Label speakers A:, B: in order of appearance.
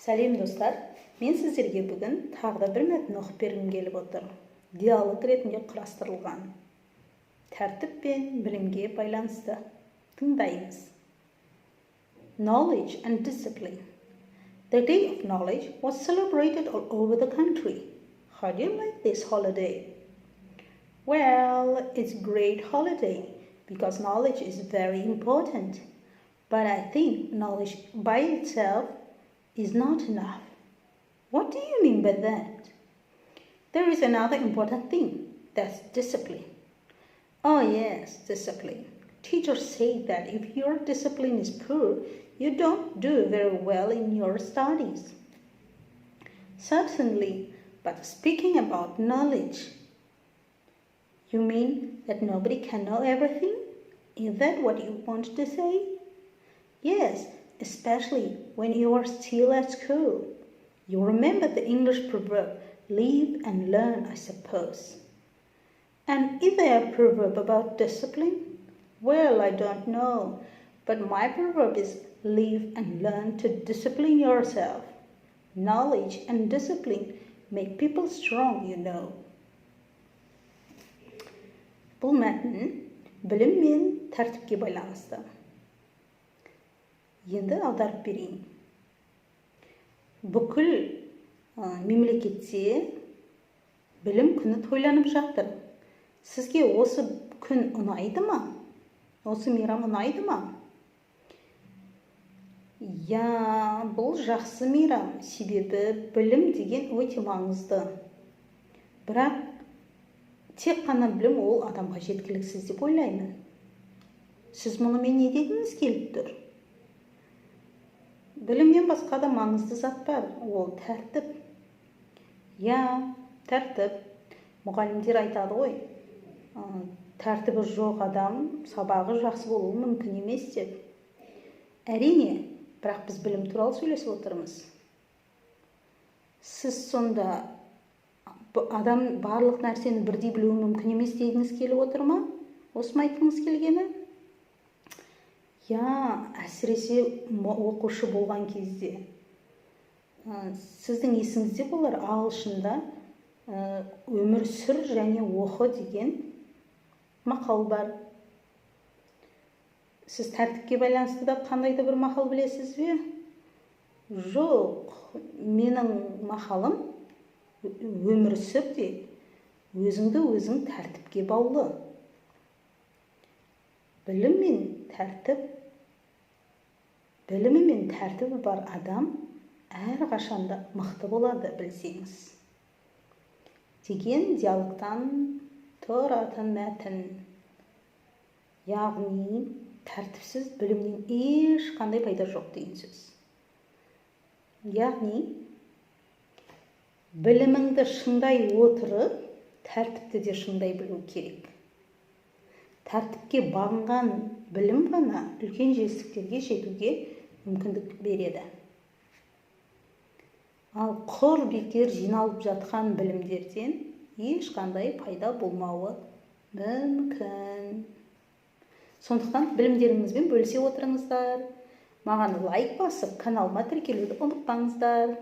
A: Сәлем достар, мен сіздерге бүгін тағы да бір мәтін оқып бергім келіп отыр. Диалог ретінде құрастырылған. Тәртіп пен білімге байланысты. Тыңдаймыз. Knowledge and discipline. The Day of Knowledge was celebrated all over the country. How do you like this holiday? Well, it's a great holiday because knowledge is very important. But I think knowledge by itself is not enough. What do you mean by that? There is another important thing, that's discipline. Oh yes, discipline. Teachers say that if your discipline is poor, you don't do very well in your studies. Certainly, but speaking about knowledge, you mean that nobody can know everything? Is that what you want to say? Yes, especially when you are still at school. You remember the English proverb, live and learn, I suppose. And is there a proverb about discipline? Well, I don't know, but my proverb is live and learn to discipline yourself. Knowledge and discipline make people strong, you know. Бұл мәтін білім мен тәртіпке байланысты. Енді аударып берейін. Бүкіл мемлекетте білім күні тойланып жатыр. Сізге осы күн ұнайды ма? Осы мейрам ұнайды ма? Я, бұл жақсы мейрам, себебі білім деген өте маңызды. Бірақ тек қана білім ол адамға жеткіліксіз деп ойлаймын. Сіз мұнымен не дегіңіз келіп тұр? Білімнен басқа да маңызды зат бар, ол тәртіп. Я, тәртіп. Мұғалімдер айтады ғой, тәртібі жоқ адам сабағы жақсы болуы мүмкін емес деп. Әрине, бірақ біз білім туралы сөйлесіп отырмыз. Сіз сонда адам барлық нәрсені бірдей білуі мүмкін емес дегіңіз келіп отыр ма? Осы ма айтқыңыз келгені? Я, әсіресе оқушы болған кезде. Сіздің есіңізде болар, ағылшында өмір сүр және оқы деген мақал бар. Сіз тәртіпке байланысты да қандай да бір мақал білесіз бе? Жоқ, менің мақалым өмір сүр де, өзіңді өзің тәртіпке баулы. Білімі мен тәртібі бар адам әрқашанда мықты болады, білсеңіз. Деген диалогтан тұратын мәтін. Яғни, тәртіпсіз білімнен ешқандай пайда жоқ деген сөз. Яғни, біліміңді шыңдай отырып, тәртіпті де шыңдай білу керек. Тәртіпке бағынған білім ғана үлкен жетістіктерге жетуге мүмкіндік береді. Ал құр бекер жиналып жатқан білімдерден ешқандай пайда болмауы мүмкін. Сондықтан білімдеріңізбен бөлісе отырыңыздар. Маған лайк басып, каналыма тіркелуді ұмытпаңыздар.